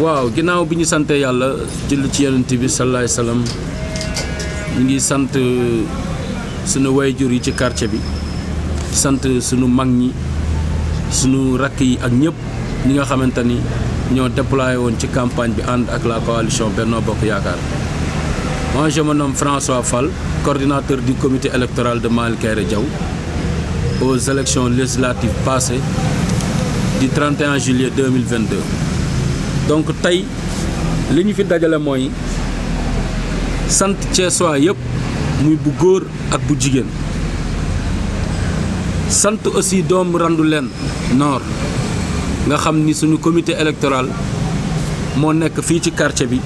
waaw ginnaaw bi ñu sante yàlla julli ci yonent bi sallallahu alayhi wasallam ñu ngi sant sunu wayjur yi ci quartier bi sant sunu mag ñi sunu rakk yi ak ñëpp ñi nga xamante ni ñoo déployé woon ci campagne bi ànd ak la coalition Benno Bokk Yaakaar. Moi je me nomme François Fall, coordinateur du comité électoral de Malick Kairé Diaw aux élections législatives passées du 31 juillet 2022. Donc tey li ñu fi dajale mooy sant Thiessois yëpp muy bu góor ak bu jigéen sant aussi doomu Randoulène Nord nga xam ni suñu comité électoral moo nekk fii ci quartier bi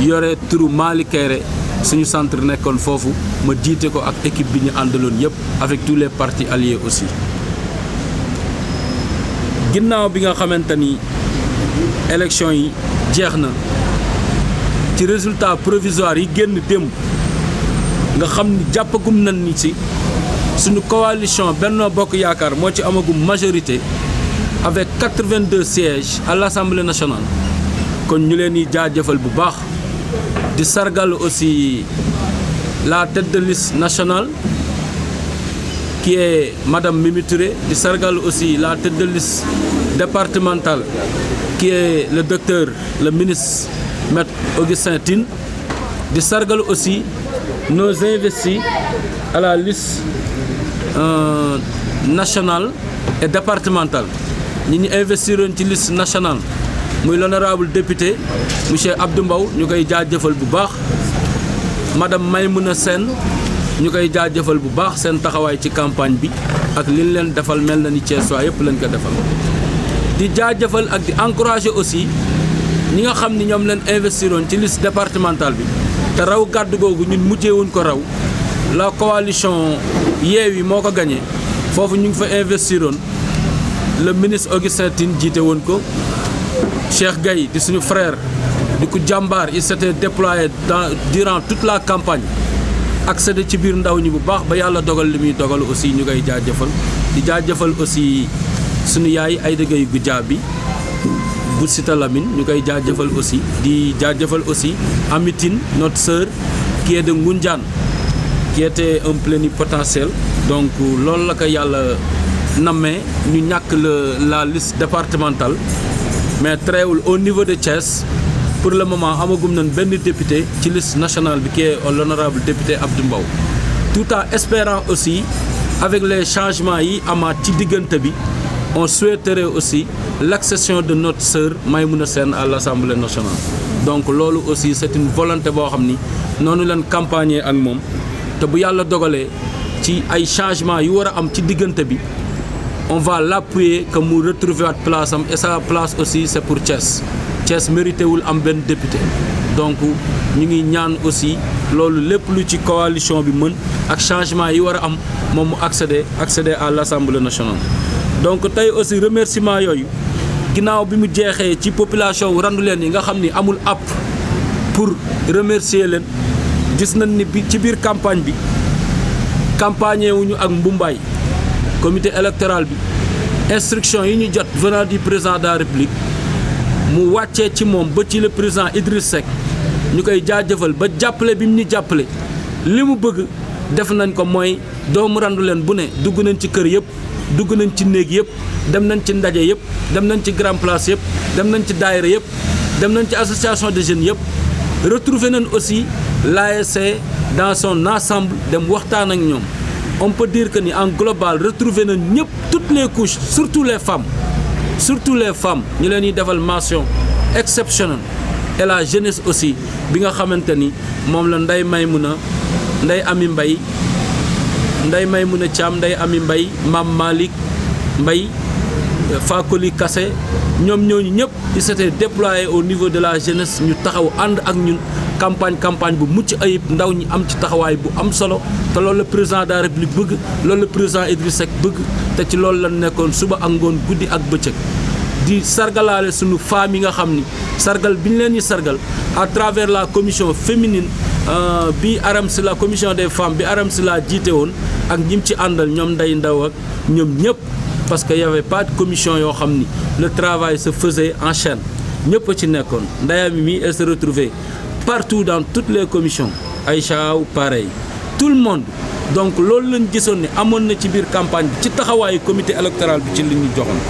yore turu Malick Kairé suñu centre nekkoon foofu ma jiite ko ak équipe bi ñu àndaloon yëpp avec tous les partis alliés aussi. ginnaaw bi nga xamante ni élection yi jeex na ci résultat provisoire yi génn démb nga xam ni jàppagum nañ ni ci suñu coalition Benno Bokk Yaakaar moo ci amagum majorité avec 82 sièges à l'Assemblée nationale kon ñu leen di jaajëfal bu baax di sargal aussi la tête de liste nationale qui est Madame Mimi Touré, di sargal aussi la tête de liste départementale qui est le docteur, le ministre Maître Augustin Tine, di sargal aussi nos investis à la liste nationale et départementale. ñi ñu investiroon ci liste nationale muy l'honorable député monsieur Abdou Mbow ñu koy jaajëfal bu baax madame Maymouna Sène ñu koy jaajëfal bu baax seen taxawaay ci campagne bi ak li ñu leen defal mel na ni Thiessois yëpp lañ ko defal di jaajëfal ak di encourager aussi ñi nga xam ni ñoom leen investiroon ci liste départementale bi te raw gàddu googu ñun mujjeewuñ ko raw la coalition Yewwi moo ko gagné foofu ñu ngi fa investiroon le ministre Augustin Tine jiite woon ko Cheikh Gaye di suñu frère di ku jàmbaar il s'était déployé durant toute la campagne accédé ci biir ndaw ñi bu baax ba yàlla dogal li muy dogal aussi ñu koy jaajëfal di jaajëfal aussi suñu yaay Aïda Gaye Goudiaby bu Cité Lamine ñu koy jaajëfal aussi di jaajëfal aussi Amitine notre sœur qui est de Ngoundiane qui était un plénipotentiel donc loolu la ko yàlla nammee ñu ñàkk la liste départementale mais teewul au niveau de Thiès pour le moment amagum nañ benn député ci liste nationale bi qui est l'honorable député Abdou Mbow tout en espérant aussi avec les changements yi amaat ci diggante bi on souhaiterait aussi l'accession de notre sœur Maymouna Sène à l'Assemblée nationale donc loolu aussi c'est une volonté boo xam ni noonu leen campagner ak moom te bu yàlla dogalee ci ay changements yu war a am ci diggante bi on va l'appuyer que mu retrouver waat place am et sa place aussi c'est pour Thiès Thiès mérité wul am benn député donc ñu ngi ñaan aussi loolu lépp lu ci coalition bi mën ak changement yi war a am moom mu accéder à l'Assemblée nationale. donc tey aussi remerciement yooyu ginnaaw bi mu jeexee ci population wu Randoulène yi nga xam ni amul app pour remercier leen gis nañ ni bi ci biir campagne bi campagne wuñu ak mbumbaay comité électoral bi instruction yi ñu jot venant du président de la République mu wàccee ci moom ba ci le président Idriss Seck ñu koy jaajëfal ba jàppale bi mu ñu jàppale li mu bëgg def nañ ko mooy doomu Randoulène bu ne dugg nañ ci kër yëpp dugg nañ ci néeg yëpp dem nañ ci ndaje yëpp dem nañ ci grand place yëpp dem nañ ci daayira yëpp dem nañ ci association de jeunes yëpp retrouver nañ aussi l'ASC dans son ensemble dem waxtaan ak ñoom on peut dire que ni en global retrouver nañ ñëpp toutes les couches surtout les femmes ñu leen di defal mention exceptionnelle et la jeunesse aussi bi nga xamante ni moom la Ndeye Maymouna Thiam Ndeye Ami Mbaye Mame Malick Mbaye Fakoli Kassé ñoom ñooñu ñëpp ils s'étaient déployés au niveau de la jeunesse ñu taxaw ànd ak ñun campagne bu mucc ayib ndaw ñi am ci taxawaay bu am solo te loolu la président de la République bëgg loolu la président Idriss Seck bëgg te ci loolu la nekkoon suba ak ngoon guddi ak bëccëg di sargalaale suñu femmes yi nga xam ni sargal bi ñu leen di sargal à travers la commission féminine bi Aram Sylla commission des femmes bi Aram Sylla jiite woon ak ñim ci àndal ñoom Ndeye Ndaw ak ñoom ñëpp parce que y avait pas de commission yoo xam ni le travail se faisait en chaîne ñëpp a ci nekkoon ndeyam mi elle se retrouvait partout dans toutes les commissions Aïcha ou pareil tout le monde donc loolu lañ gisoon ne amoon na ci biir campagne bi ci taxawaayu comité électoral bi ci li ñu joxoon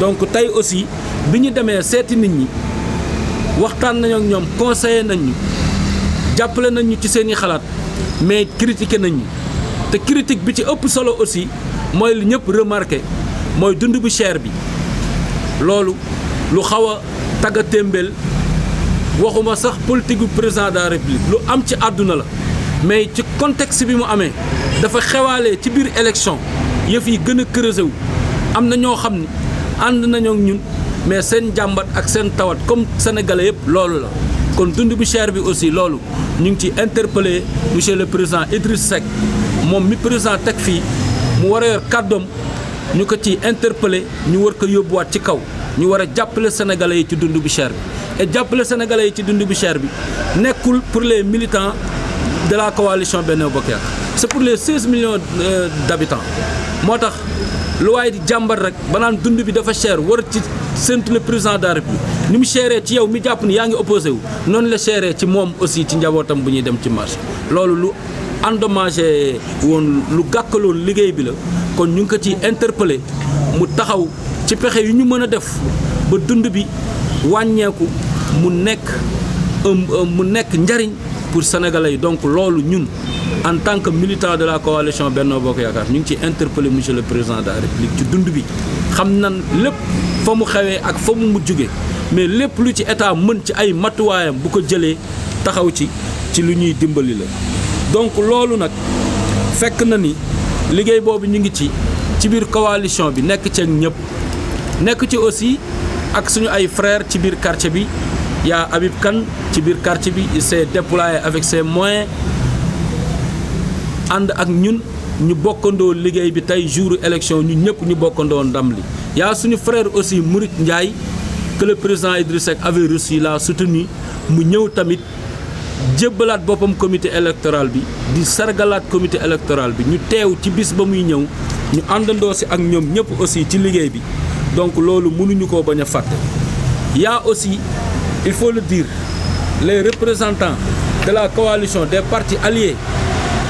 donc tey aussi bi ñu demee seeti nit ñi waxtaan nañu ak ñoom conseiller nañ ñu jàppale nañ ñu ci seen i xalaat mais critiqué nañ ñu te critique bi ci ëpp solo aussi mooy li ñëpp remarqué mooy dund bu cher bi loolu lu xaw a tagga témbeel waxuma sax politique bu président de la république lu am ci àdduna la mais ci contexte bi mu amee dafa xewaalee ci biir élection yëf yi gën a creusé wu am na ñoo xam ni ànd nañoo ak ñun mais seen jàmbat ak seen tawat comme sénégalais yëpp loolu la kon dund bu cher bi aussi loolu ñu ngi ci interpellé monsieur le président Idriss Seck moom mi président teg fii mu war a yor kàddoom ñu ko ci interpellé ñu war ko yóbbuwaat ci kaw ñu war a jàppale sénégalais yi ci dund bu cher bi et jàppale sénégalais yi ci dund bu cher bi nekkul pour les militants de la coalition Benno Bokk Yaakaar c'est pour les 16 millions d'habitants moo tax lu waaye di jàmbat rek ba naan dund bi dafa cher war ci séntu le président de la République ni mu chéré ci yow mi jàpp ni yaa ngi opposé wu noonu la chéré ci moom aussi ci njabootam bu ñuy dem ci marché loolu lu endommagé woon lu gàkkaloon liggéey bi la kon ñu ngi ko ci interpellé mu taxaw ci pexe yu ñu mën a def ba dund bi wàññeeku mu nekk njariñ pour sénégalais yi donc loolu ñun en tant que militant de la coalition Benno Bokk Yaakaar ñu ngi ci interpellé monsieur le président de la République ci dund bi xam nan lépp fa mu xewee ak fa mu jóge mais lépp lu ci état mën ci ay matuwaayam bu ko jëlee taxaw ci lu ñuy dimbali la donc loolu nag fekk na ni liggéey boobu ñu ngi ci biir coalition bi nekk ci ak ñëpp nekk ci aussi ak suñu ay frères ci biir quartier bi yaa Habib Kane ci biir quartier bi il s'est déployé avec ses moyens ànd ak ñun ñu bokkandoo liggéey bi tey jour élection ñun ñëpp ñu bokkandoo ndam li yaa suñu frère aussi Mourid Ndiaye que le président Idriss Seck avait reçu la soutenu mu ñëw tamit jébbalaat boppam comité électoral bi di sargalaat comité électoral bi ñu teew ci bis ba muy ñëw ñu àndandoo si ak ñoom ñëpp aussi ci liggéey bi donc loolu mënuñu koo bañ a fàtte yaa aussi il faut le dire les représentants de la coalition des partis alliés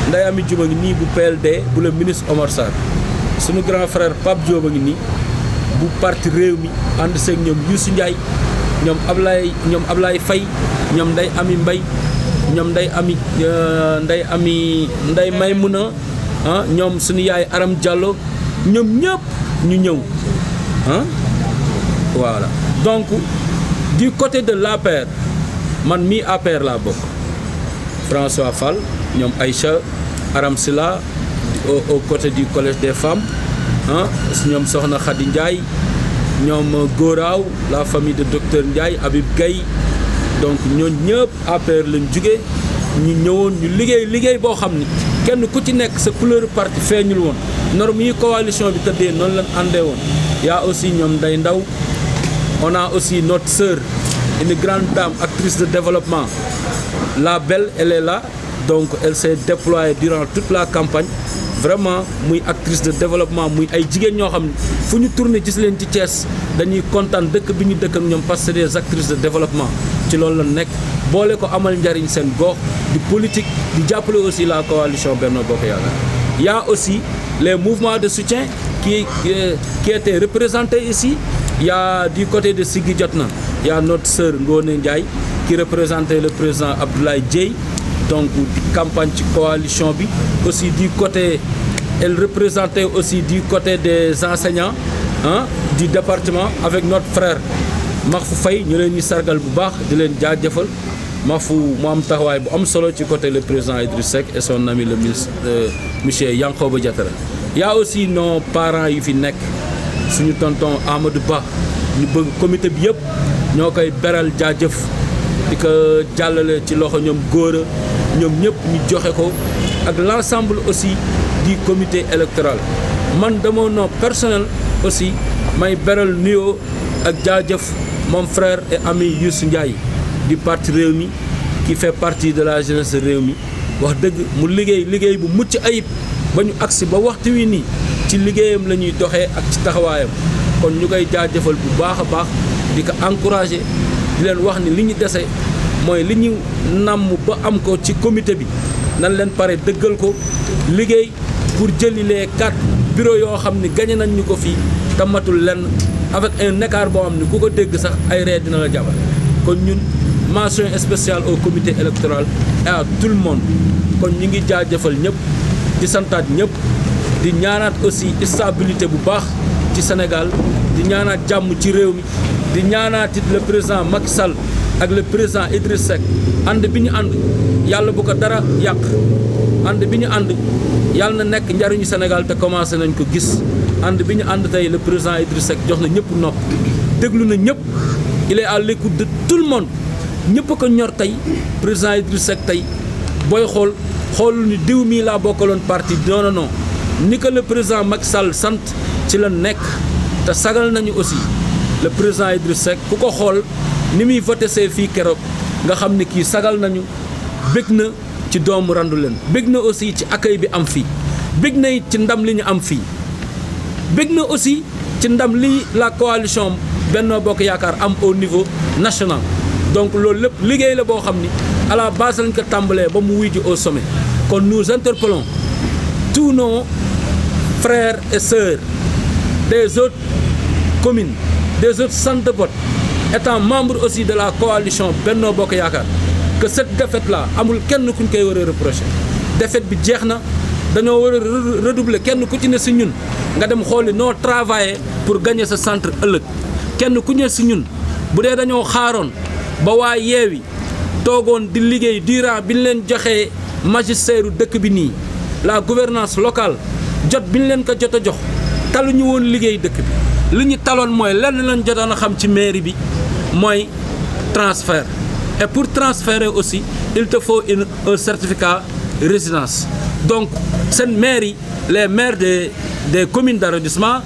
Ndeye Amy Diouf a ngi nii bu PLD bu le ministre Omar Sarr suñu grand frère Pape Diop a ngi nii bu parti réew mi ànd seeg ñoom Youssou Ndiaye ñoom Ablaye Faye ñoom Ndeye Amy Mbaye ñoom Ndeye Maymouna ah ñoom suñu yaay Aram Diallo ñoom ñëpp ñu ñëw ah voilà donc du côté de l'APR man mii APR laa bokk François Fall ñoom Aïcha Aram Sila au côté du collège des femmes ah ñoom Soxna Khady Ndiaye ñoom Goraw la famille de docteur Ndiaye Habib Gaye donc ñooñu ñëpp APR lañ jóge ñu ñëwoon ñu liggéey boo xam ni kenn ku ci nekk sa couleur parti feeñul woon norme yi coalition bi tëddee noonu lañ àndee woon yaa aussi ñoom Ndeye Ndaw on a aussi notre sœur une grande dame actrice de développement la belle elle est là donc elle s'est déployée durant toute la campagne vraiment muy actrice de développement muy ay jigéen ñoo xam ne fu ñu tourné gis leen ci Thiès dañuy kontaan dëkk bi ñu dëkk ak ñoom parce que c'est des actrices de développement ci loolu la nekk boole ko amal njariñ seen gox di politique di jàppale aussi la coalition Benno Bokk Yaakaar y a aussi les mouvements de soutien qui étaient représentés ici. Il y a du côté de Siggi Jotna, il y a notre sœur Ngone Ndiaye qui représentait le président Abdoulaye Dièye, donc campagne de coalition bi. Aussi du côté, elle représentait aussi du côté des enseignants du département avec notre frère Mahfou Faye, ñu leen di sargal bu baax di leen jaajëfal Mahfou mu am taxawaay bu am solo ci côté le président Idriss Seck et son ami le ministre monsieur Yankhoba Diattara. Il y a aussi nos parents yu fi nekk. suñu tonton Amadou Ba ñu bëgg comité bi yëpp ñoo koy beral jaajëf di ko jàllale ci loxo ñoom góora ñoom ñëpp ñu joxe ko ak l'ensemble aussi du comité électoral man de mon nom personnel aussi may beral nuyoo ak jaajëf mon frère et ami Youssou Ndiaye du parti Rewmi qui fait partie de la jeunesse Rewmi wax dëgg mu liggéey bu mucc ayib ba ñu agsi ba waxtu wi nii ci liggéeyam la ñuy doxee ak ci taxawaayam kon ñu koy jaajëfal bu baax a baax di ko encourager di leen wax ni li ñu dese mooy li ñu namm ba am ko ci comité bi nan leen pare dëggal ko liggéey pour jëli les 4 bureaux yoo xam ni gagné nañ ñu ko fii te matul lenn avec un écart boo xam ni ku ko dégg sax ay ree dina la jabal kon ñun mention spéciale au comité électoral et à tout le monde kon ñu ngi jaajëfal ñëpp di santaat ñëpp di ñaanaat aussi stabilité bu baax ci Sénégal di ñaanaat jàmm ci réew mi di ñaanaat it le président Macky Sall ak le président Idriss Seck ànd bi ñu ànd yàlla bu ko dara yàq ànd bi ñu ànd yàlla na nekk njariñu Sénégal te commencé nañ ko gis ànd bi ñu ànd tey le président Idriss Seck jox na ñëpp nopp déglu na ñëpp il est à l'écoute de tout le monde ñëpp a ko ñor tey président Idriss Seck tey booy xoolul ni diw mii laa bokkaloon parti non non ni que le président Macky Sall sant ci la nekk te sagal nañu aussi le président Idriss Seck ku ko xool ni muy voté see fii keroog nga xam ne kii sagal nañu bég na ci doomu Randoulène bég na aussi ci accueil bi am fii bég na it ci ndam li ñu am fii bég na aussi ci ndam li la coalition Benno Bokk Yaakaar am au niveau national donc loolu lépp liggéey la boo xam ni à la base lañ ko tàmbalee ba mu wuy ji au sommet kon nous interpellons tous nos frères et sœurs des autres communes des autres centres de vote étant membre aussi de la coalition Benno Bokk Yaakaar que cette défaite là amul kenn kuñ koy war a reprocher défaite bi jeex na dañoo war a redoubler kenn ku ci ne si ñun nga dem xooli noo travailler pour gagner sa centre ëllëg kenn ku ne si ñun bu dee dañoo xaaroon ba waa Yewwi toogoon di liggéey durant bi ñu leen joxee magistère dëkk bi nii la gouvernance locale jot bi ñu leen ko jot a jox taluñu woon liggéey dëkk bi li ñu taloon mooy lenn lañ jotoon a xam ci mairie bi mooy transfert et pour transférer aussi il te faut un certificat résidence donc seen maire yi les maires des communes d'arrondissement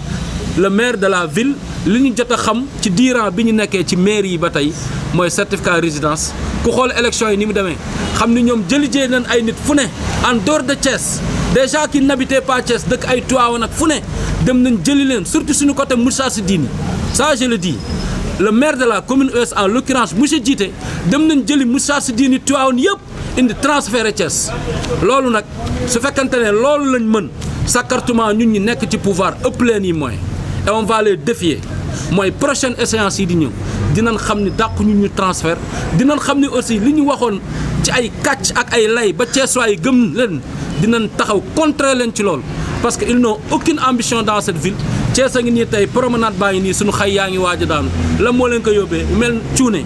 le maire de la ville li ñu jot a xam ci diiran bi ñu nekkee ci mairie yi ba tey mooy certificat résidence ku xool élection yi ni mu demee xam ni ñoom jëlijee nañ ay nit fu ne en dehors de Thiès déjà qui n'habitait pas Thiès dëkk ay Tivaouane ak fu ne dem nañ jëli leen surtout suñu côté Moussa Sidini ça je le dis le maire de la commune ouest en l'occurrence monsieur Djité dem nañ jëli Moussa Sidini Tivaouane yëpp indi transféré Thiès loolu nag su fekkante ne loolu lañ mën saccartement ñun ñi nekk ci pouvoir ëpp leen yi mooy et on va les défier mooy prochaine échéance yi di ñëw dinañ xam ni dàqu ñu transfert dinañ xam ni aussi li ñu waxoon ci ay kàcc ak ay lay ba Thiessois yi gëm leen dinañ taxaw contrer leen ci loolu parce que ils n'ont aucune ambition dans cette ville Thiès a ngi nii tey promenade baa ngi nii suñu xay yaa ngi waaj a daanu la moo leen ko yóbbee mel cuune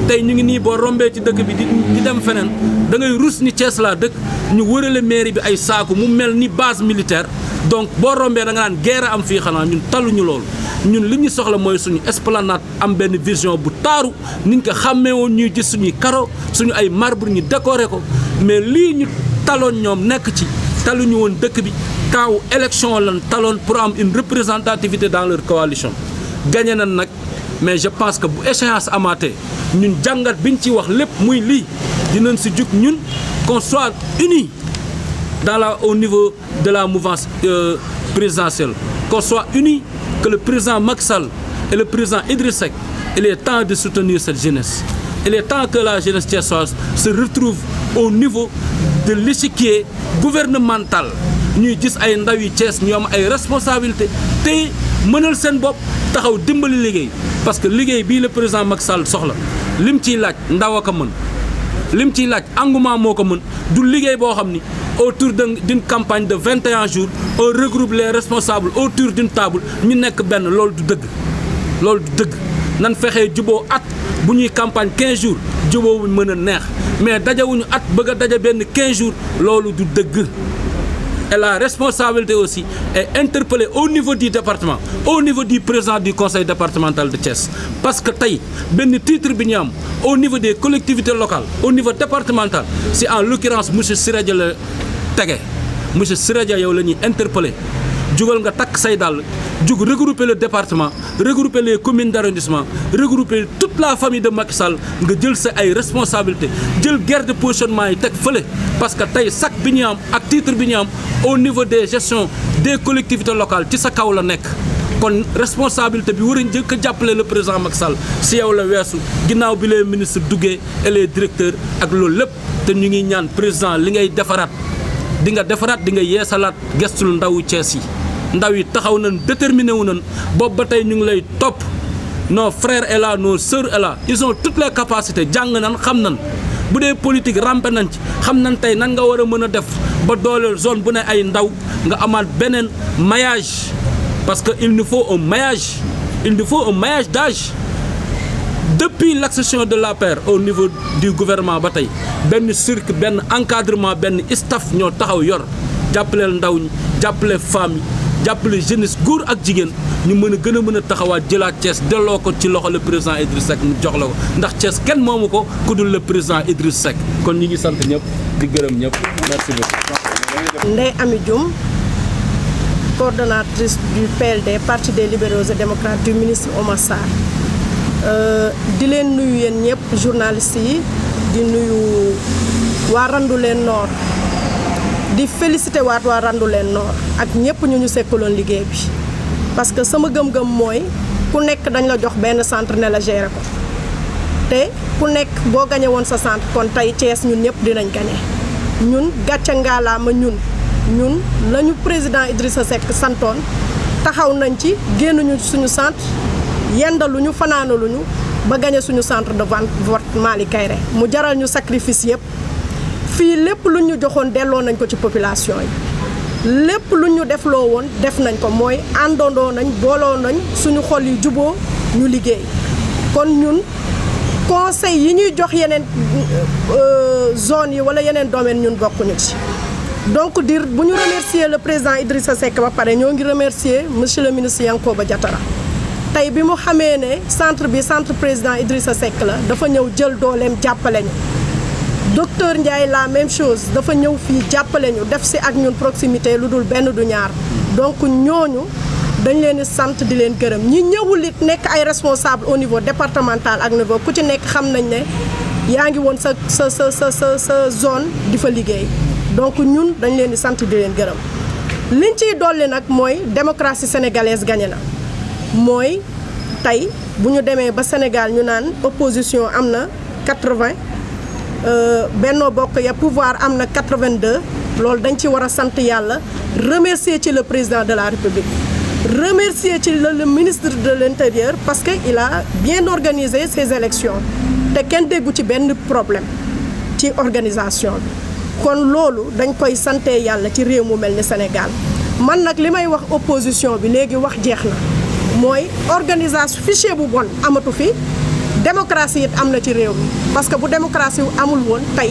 tey ñu ngi nii boo rombee ci dëkk bi di dem feneen da ngay rus ni Thiès laa dëkk ñu wërale mairie bi ay saaku mu mel ni base militaire donc boo rombee da nga naan guerre am fii xanaa ñun taluñu loolu ñun li ñu soxla mooy suñu esplanade am benn vision bu taaru niñ ko xàmmee woon ñuy gis suñuy carreau suñu ay marbre ñu décorer ko mais lii ñu taloon ñoom nekk ci taluñu woon dëkk bi kaaw élection lan taloon pour am une représentativité dans leur coalition gagné nañ nag mais je pense que bu échéance amaatee ñun jàngat biñ ci wax lépp muy lii dinañ si jug ñun qu'on soit unis au niveau de la mouvance présidentielle qu'on soit unis que le président Macky Sall et le président Idriss Seck il est temps de soutenir cette jeunesse il est temps que la jeunesse thiessoise se retrouve au niveau de l'échiquier gouvernemental ñuy gis ay ndaw yi Thiès ñu am ay responsabilités te mënal seen bopp taxaw dimbali liggéey parce que liggéey bii le président Macky Sall soxla lim ciy laaj ndaw a ko mën lim ciy laaj engouement moo ko mën du liggéey boo xam ni autour d'une campagne de 21 jours on regroupe les responsables autour d'une table ñu nekk benn loolu du dëgg nan fexee juboo at bu ñuy campagne 15 jours juboo bu mën a neex mais dajawuñu at bëgg a daja benn 15 jours loolu du dëgg et la responsabilité aussi est interpellée au niveau du département au niveau du président du conseil départemental de Thiès parce que tey benn titre bi ñu am au niveau des collectivités locales au niveau départemental c'est en l'occurrence monsieur Siré Dia la tege monsieur Siré Dia yow la ñuy interpellé jugal nga takk say dàll jug regrouper le département regrouper les communes d'arrondissement regrouper toute la famille de Macky Sall nga jël sa ay responsabilités jël guerre de positionnement yi teg fële parce que tey sac bi ñu am ak titre bi ñu am au niveau des gestions des collectivités locales ci sa kaw la nekk kon responsabilité bi war a njëkk a jàppale le président Macky Sall si yow la weesu ginnaaw bi les ministres duggee et les directeurs ak loolu lépp te ñu ngi ñaan président li ngay defaraat di nga defaraat di nga yeesalaat gestul ndawu Thiès yi ndaw yi taxaw nañ déterminé wu nañ boobu ba tey ñu ngi lay topp nos frères est là nos sœurs est là ils ont toutes les capacités jàng nañ xam nañ bu dee politique rampe nañ ci xam nañ tey nan nga war a mën a def ba dooleel zone bu ne ay ndaw nga amaat beneen maillage parce que il nous faut un maillage d'âge depuis l'accession de l'APR au niveau du gouvernement ba tey benn cirque benn encadrement benn staff ñoo taxaw yor jàppaleel ndaw ñi jàppale femmes yi jàppale jeunesse góor ak jigéen ñu mën a gën a mën a taxawaat jëlaat Thiès delloo ko ci loxo le président Idriss Seck mu jox la ko ndax Thiès kenn moomu ko ku dul le président Idriss Seck kon ñi ngi sant ñëpp di gërëm ñëpp merci beaucoup. Ndeye Amy Dioum coordonnatrice du PLD Parti des libéraux et démocrates du ministre Oumar Sarr di leen nuyu yéen ñëpp journalistes yi di nuyu waa Randoulène Nord di félicité waat waa Randoulène Nord ak ñëpp ñu sekkaloon liggéey bi parce que sama gëm-gëm mooy ku nekk dañ la jox benn centre ne la gérer ko te ku nekk boo gañe woon sa centre kon tey Thiès ñun ñëpp dinañ gañe ñun gàcce ngaalaama ñun la ñu président Idrissa Seck santoon taxaw nañ ci génnuñu suñu centre yendaluñu fanaanaluñu ba gañe suñu centre de vote Malick Kaïré mu jaral ñu sacrifice yëpp fii lépp lu ñu joxoon delloo nañ ko ci population yi lépp lu ñu defloo woon def nañ ko mooy àndandoo nañ booloo nañ suñu xol yi juboo ñu liggéey kon ñun conseil yi ñuy jox yeneen zone yi wala yeneen domaine ñun bokkuñu ci donc bu ñu remercier le président Idrissa Seck ba pare ñoo ngi remercier monsieur le ministre Yankhoba Diattara tey bi mu xamee ne centre président Idrissa Seck la dafa ñëw jël dooleem jàppale ñu docteur Ndiaye la même chose dafa ñëw fii jàppale ñu def si ak ñun proximité lu dul benn du ñaar donc ñooñu dañ leen di sant di leen gërëm ñi ñëwul it nekk ay responsable au niveau départemental ak niveau ku ci nekk xam nañ ne yaa ngi woon sa zone di fa liggéey donc ñun dañ leen di sant di leen gërëm liñ ciy dolli nag mooy démocratie sénégalaise gagné na mooy tey bu ñu demee ba Sénégal ñu naan opposition am na 80 Benno Bokk Ya pouvoir am na 82 loolu dañ ci war a sant yàlla remercier ci le président de la République remercier ci le ministre de l'Intérieur parce que il a bien organisé ces élections te kenn déggu ci benn problème ci organisation bi kon loolu dañ koy sante yàlla ci réew mu mel ni Sénégal man nag li may wax opposition bi léegi wax jeex na mooy organisation fichier bu bon amatu fi démocratie it am na ci réew mi parce que bu démocratie amul woon tey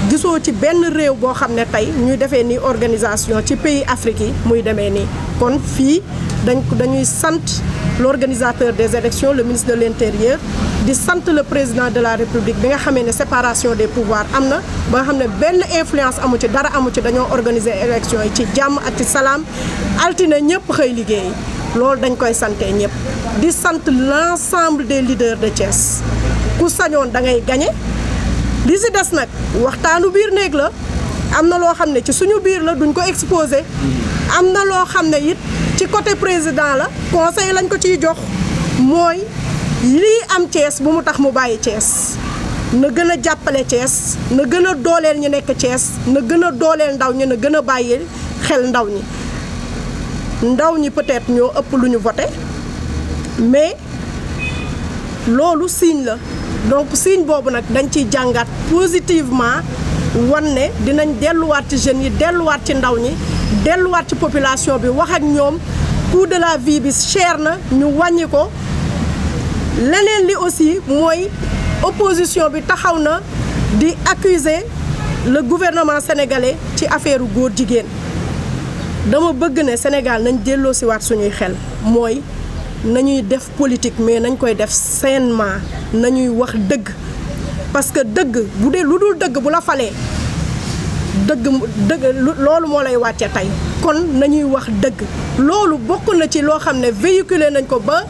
gisoo ci benn réew boo xam ne tey ñuy defee nii organisation ci pays Afrique yi muy demee nii kon fii dañuy sant l'organisateur des élections le ministre de l'Intérieur di sant le président de la République bi nga xamee ne séparation des pouvoirs am na ba nga xam ne benn influence amu ci dara amu ci dañoo organiser élections yi ci jàmm ak ci salaam altine ñëpp xëy liggéey loolu dañ koy sante ñëpp di sant l'ensemble des leaders de Thiès ku sañoon da ngay gagné li si des nag waxtaanu biir néeg la am na loo xam ne ci suñu biir la duñ ko exposé am na loo xam ne it ci côté président la conseil lañ ko ciy jox mooy lii am Thiès bu mu tax mu bàyyi Thiès na gën a jàppale Thiès na gën a dooleel ñu nekk Thiès na gën a dooleel ndaw ñi na gën a bàyyi xel ndaw ñi peut-être ñoo ëpp lu ñu voté mais loolu signe la donc signe boobu nag dañ ciy jàngat positivement wan ne dinañ delluwaat ci jeunes yi delluwaat ci ndaw ñi delluwaat ci population bi wax ak ñoom coût de la vie bi cher na ñu wàññi ko leneen li aussi mooy opposition bi taxaw na di accuser le gouvernement sénégalais ci affaire góor jigéen dama bëgg ne Sénégal nañ delloo si waat suñuy xel mooy nañuy def politique mais nañ koy def sainement nañuy wax dëgg parce que dëgg bu dee lu dul dëgg bu la falee dëgg loolu moo lay wàcce tey kon nañuy wax dëgg loolu bokk na ci loo xam ne véhiculé nañ ko ba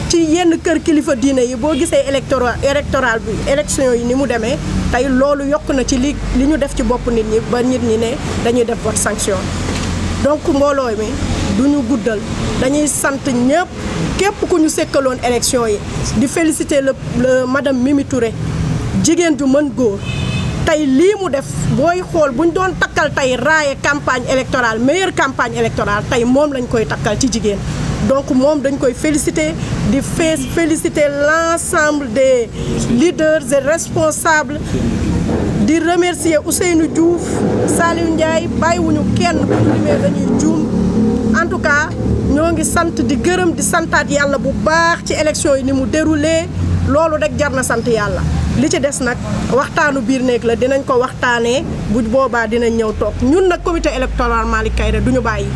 ci yenn kër kilifa diine yi boo gisee électoral bi élection yi ni mu demee tey loolu yokk na ci li ñu def ci bopp nit ñi ba nit ñi ne dañuy def vote sanction donc mbooloo mi du ñu guddal dañuy sant ñëpp képp ku ñu sekkaloon élection yi di féliciter le madame Mimi Touré jigéen ju mën góor tey lii mu def booy xool bu ñu doon takkal tey raaye campagne électorale meilleure campagne électorale tey moom lañ koy takkal ci jigéen donc moom dañ koy féliciter di féliciter l'ensemble des leaders et responsables di remercier Ousseynou Diouf Saliou Ndiaye bàyyiwuñu kenn bu ñu limee dañuy juum en tout cas ñoo ngi sant di gërëm di santaat yàlla bu baax ci élection yi ni mu déroulé loolu rek jar na sant yàlla li ci des nag waxtaanu biir néeg la dinañ ko waxtaanee bu boobaa dinañ ñëw toog ñun nag comité électoral Malick Kaïré duñu bàyyi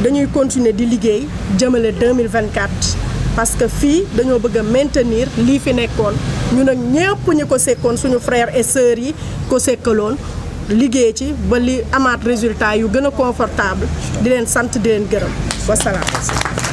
dañuy continuer di liggéey jëmale 2024 parce que fii dañoo bëgg a maintenir lii fi nekkoon ñun ak ñëpp ñi ko sekkoon suñu frères et sœurs yi ko sekkaloon liggéey ci ba li amaat résultat yu gën a confortable di leen sant di leen gërëm wasalaam